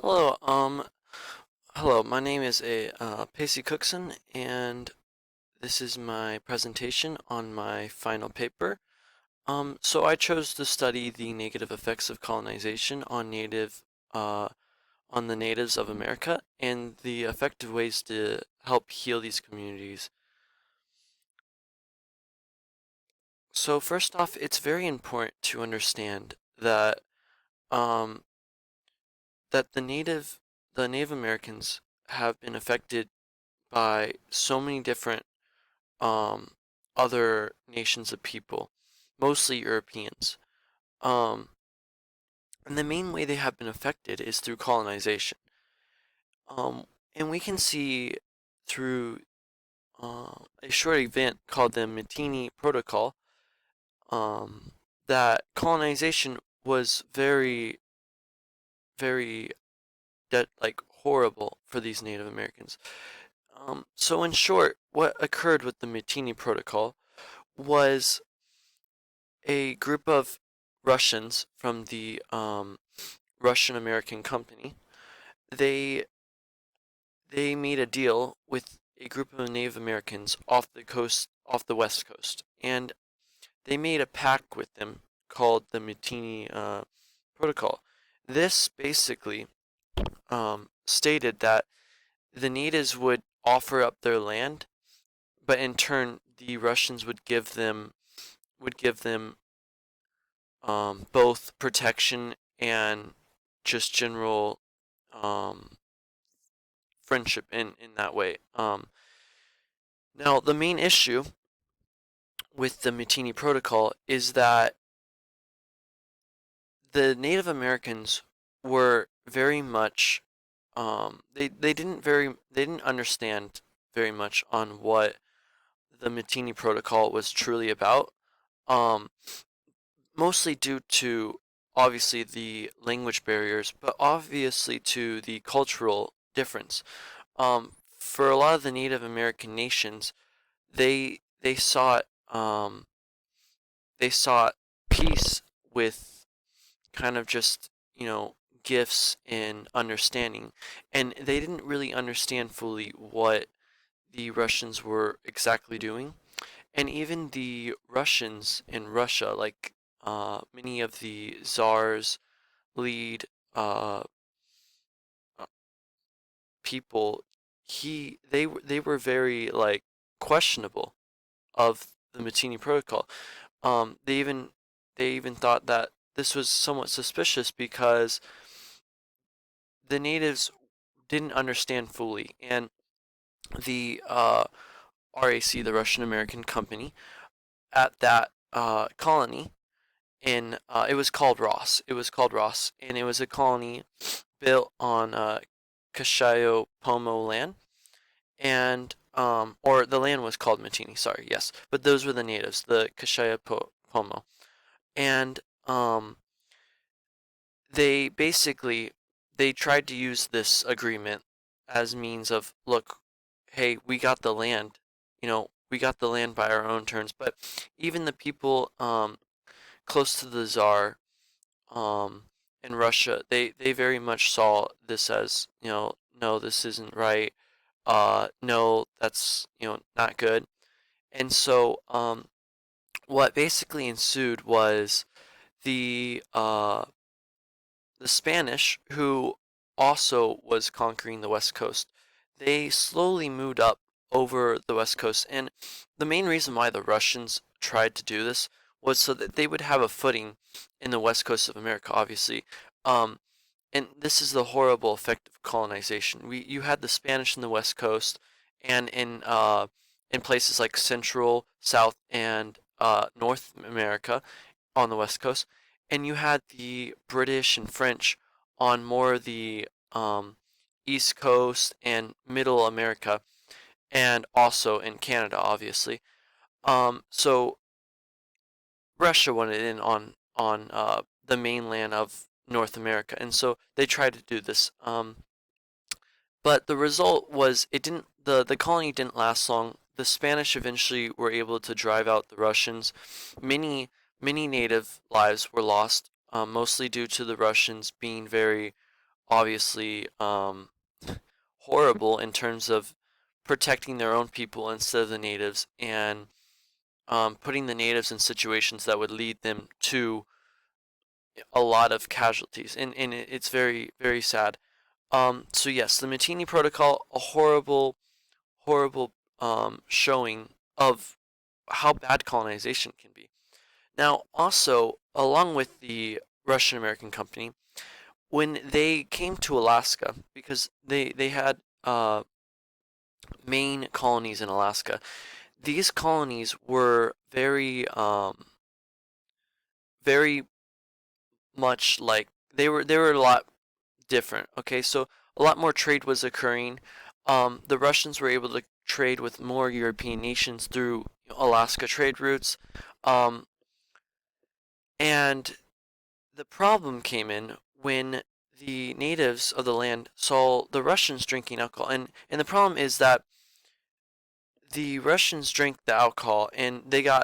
Hello, hello. My name is Pacey Cookson, and this is my presentation on my final paper. So I chose to study the negative effects of colonization uh, on the natives of America and the effective ways to help heal these communities. So first off, it's very important to understand um, that the Native Americans have been affected by so many different um, other nations of people, mostly Europeans. Um, and the main way they have been affected is through colonization. Um, and we can see through a short event called the Matini Protocol um, that colonization was very like horrible for these Native Americans. So in short, what occurred with the Matini Protocol was a group of Russians from the Russian American company. They they made a deal with a group of Native Americans off the West Coast, and they made a pact with them called the Mutiny Protocol. This basically stated that the natives would offer up their land, but in turn the Russians would give them both protection and just general um, friendship in that way. Now, the main issue with the Mutiny Protocol is that the Native Americans were very much they didn't understand very much on what the Mutiny Protocol was truly about. Um, Mostly due to obviously the language barriers, but obviously to the cultural difference. For a lot of the Native American nations, they sought they sought peace with kind of just gifts and understanding, and they didn't really understand fully what the Russians were exactly doing. And even the Russians in Russia, like many of the czars, lead uh, uh, people, they were very like questionable of the Mazzini Protocol. Um, they even they even thought that this was somewhat suspicious because the natives didn't understand fully, and the RAC, the Russian American Company, at that colony it was called Ross. It was called Ross, and it was a colony built on Cashayo Pomo land, and or the land was called Matini. Sorry, yes, but those were the natives, the Cashayo Pomo, and they basically they tried to use this agreement as means of, look, hey, we got the land, we got the land by our own terms, but even the people close to the Tsar um, in Russia, they very much saw this as, no, this isn't right. No, that's, not good. And so, what basically ensued was the uh, the Spanish, who also was conquering the West Coast, they slowly moved up over the West Coast. And the main reason why the Russians tried to do this was so that they would have a footing in the West Coast of America, obviously. Um, and this is the horrible effect of colonization. You had the Spanish in the West Coast, and in places like Central, South, and North America on the West Coast, and you had the British and French on more of the East Coast and Middle America, and also in Canada, obviously. So Russia wanted in on the mainland of North America, and so they tried to do this. But the result was it didn't the colony didn't last long. The Spanish eventually were able to drive out the Russians. Many native lives were lost, mostly due to the Russians being very obviously horrible in terms of protecting their own people instead of the natives, and putting the natives in situations that would lead them to a lot of casualties, and it's very, very sad. So yes, the Matini Protocol, a horrible, horrible showing of how bad colonization can be. Now, also, along with the Russian American company, when they came to Alaska, because they had main colonies in Alaska, these colonies were very much like they were a lot different. Okay, so a lot more trade was occurring. The Russians were able to trade with more European nations through Alaska trade routes. Um, and the problem came in when the natives of the land saw the Russians drinking alcohol. And the problem is that the Russians drank the alcohol, and the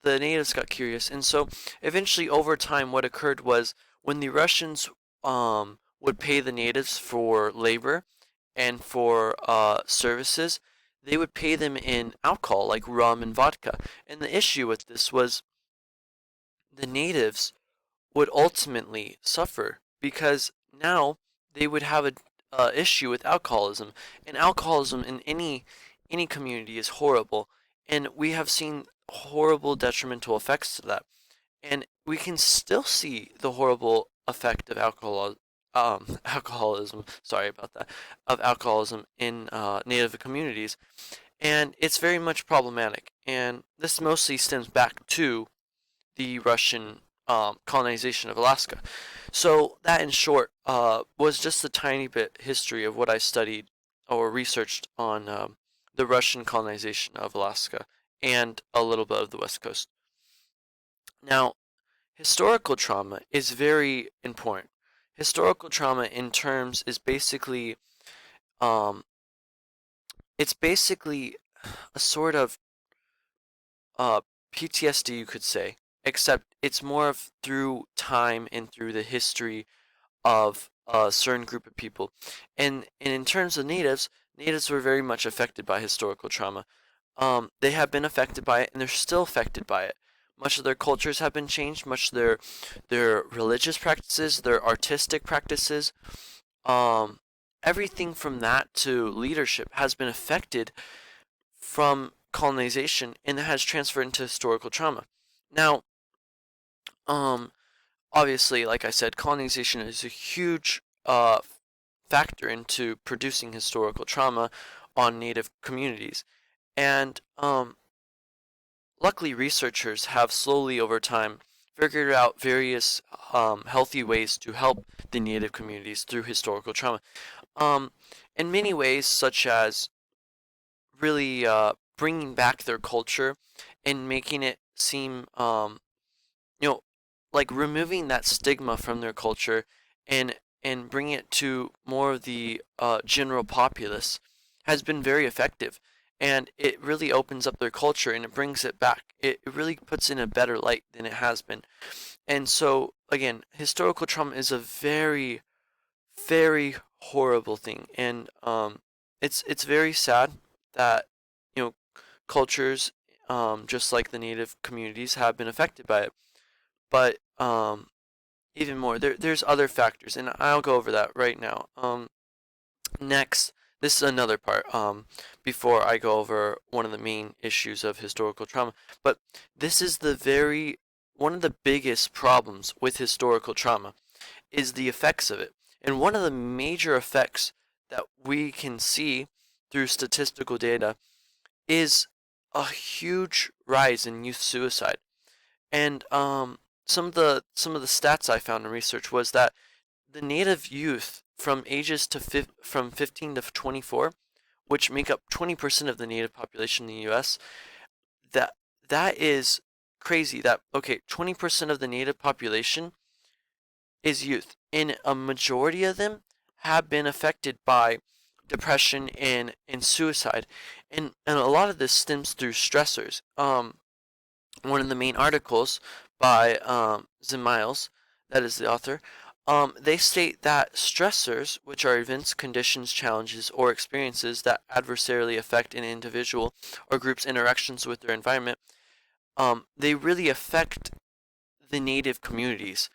natives got curious. And so eventually over time what occurred was when the Russians would pay the natives for labor and for services, they would pay them in alcohol like rum and vodka. And the issue with this was the natives would ultimately suffer because now they would have a issue with alcoholism, and alcoholism in any community is horrible, and we have seen horrible detrimental effects to that, and we can still see the horrible effect of alcoholism. Sorry about that. Of alcoholism in Native communities, and it's very much problematic. And this mostly stems back to the Russian colonization of Alaska. So that, in short, was just a tiny bit history of what I studied or researched on the Russian colonization of Alaska and a little bit of the West Coast. Now, historical trauma is very important. Historical trauma, in terms, is basically um, it's basically a sort of uh, PTSD, you could say, except it's more of through time and through the history of a certain group of people. And in terms of natives, natives were very much affected by historical trauma. They have been affected by it, and they're still affected by it. Much of their cultures have been changed. Much of their religious practices, their artistic practices, um, everything from that to leadership has been affected from colonization, and it has transferred into historical trauma. Now, um, obviously, like I said, colonization is a huge factor into producing historical trauma on Native communities. And luckily, researchers have slowly over time figured out various healthy ways to help the Native communities through historical trauma. Um, in many ways, such as really bringing back their culture and making it seem, you know, like removing that stigma from their culture and bringing it to more of the general populace has been very effective. And it really opens up their culture and it brings it back. It really puts in a better light than it has been. And so, again, historical trauma is a very, very horrible thing. And it's very sad that, you know, cultures, just like the native communities, have been affected by it. But even more, there's other factors, and I'll go over that right now. Next, this is another part. Before I go over one of the main issues of historical trauma, but this is one of the biggest problems with historical trauma is the effects of it, and one of the major effects that we can see through statistical data is a huge rise in youth suicide. And some of the stats I found in research was that the native youth from ages from 15 to 24, which make up 20% of the native population in the U.S., that that is crazy. That okay, 20% of the native population is youth, and a majority of them have been affected by depression and suicide, and a lot of this stems through stressors. One of the main articles by Zim Miles, that is the author, They state that stressors, which are events, conditions, challenges, or experiences that adversarially affect an individual or group's interactions with their environment, they really affect the native communities.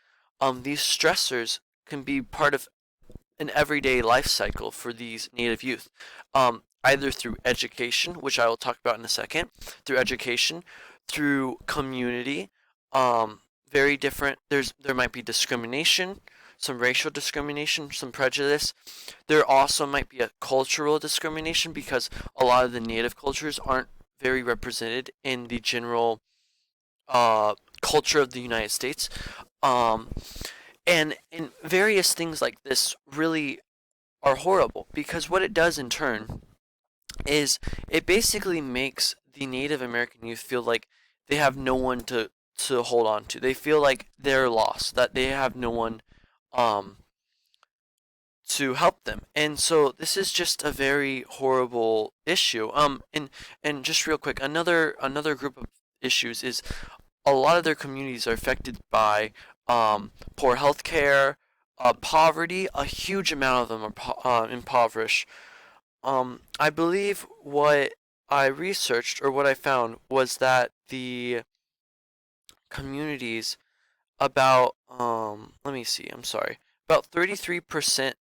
These stressors can be part of an everyday life cycle for these native youth, either through education, which I will talk about in a second, through education, through community, very different. There might be discrimination, some racial discrimination, some prejudice. There also might be a cultural discrimination because a lot of the native cultures aren't very represented in the general culture of the United States. Um, and various things like this really are horrible because what it does in turn is it basically makes the Native American youth feel like they have no one to hold on to. They feel like they're lost, that they have no one um, to help them. And so this is just a very horrible issue. And just real quick, another group of issues is a lot of their communities are affected by poor health care, poverty. A huge amount of them are impoverished. I believe what I researched or what I found was that the communities about let me see, I'm sorry, about 33%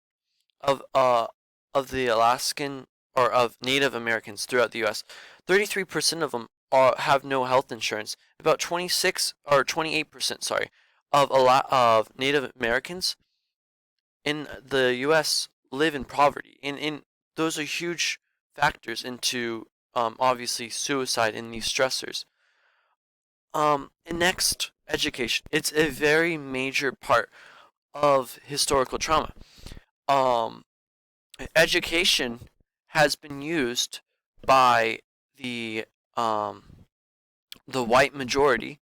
of the Alaskan or of Native Americans throughout the U.S., 33% of them have no health insurance. About 26 or 28%, sorry, of Native Americans in the U.S. live in poverty, and those are huge factors into obviously suicide and these stressors. And next, education. It's a very major part of historical trauma. Um, Education has been used by the um, the white majority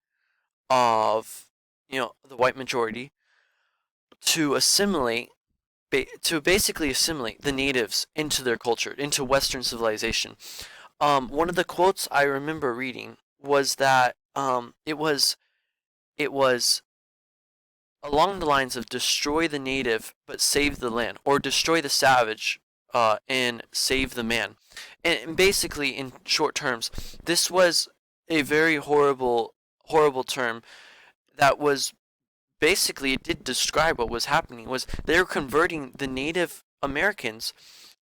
of the white majority to assimilate to basically assimilate the natives into their culture, into Western civilization. One of the quotes I remember reading was that it was along the lines of destroy the native but save the land, or destroy the savage and save the man. And basically, in short terms, this was a very horrible term that was basically, it did describe what was happening. Was they were converting the Native Americans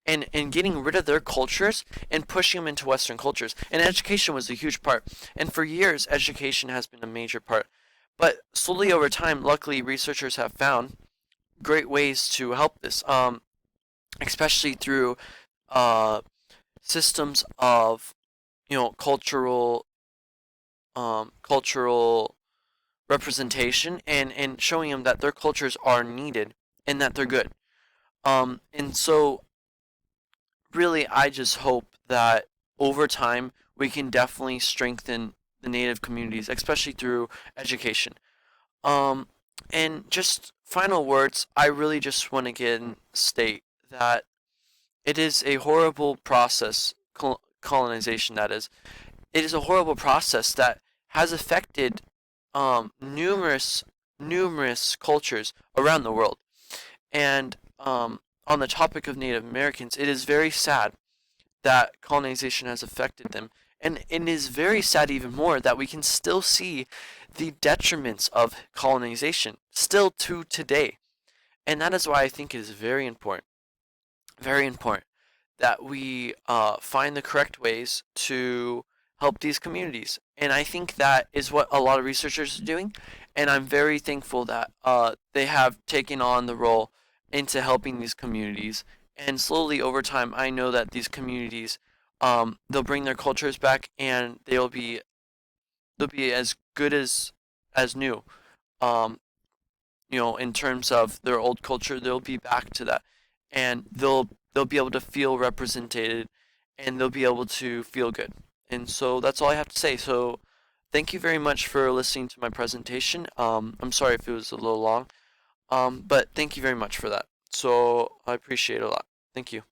and getting rid of their cultures and pushing them into Western cultures. And education was a huge part. And for years, education has been a major part. But slowly over time, luckily, researchers have found great ways to help this, especially through uh, systems of cultural representation and showing them that their cultures are needed and that they're good. And so really, I just hope that over time we can definitely strengthen the Native communities, especially through education. Um, and just final words, I really just want to again state that it is a horrible process, colonization that is. It is a horrible process that has affected numerous cultures around the world. And on the topic of Native Americans, it is very sad that colonization has affected them. And it is very sad even more that we can still see the detriments of colonization still to today. And that is why I think it is very important that we find the correct ways to help these communities. And I think that is what a lot of researchers are doing. And I'm very thankful that they have taken on the role into helping these communities. And slowly over time, I know that these communities, they'll bring their cultures back, and they'll be as good as new. Um, in terms of their old culture, they'll be back to that, and they'll be able to feel represented, and they'll be able to feel good. And so that's all I have to say. So thank you very much for listening to my presentation. I'm sorry if it was a little long, but thank you very much for that. So I appreciate it a lot. Thank you.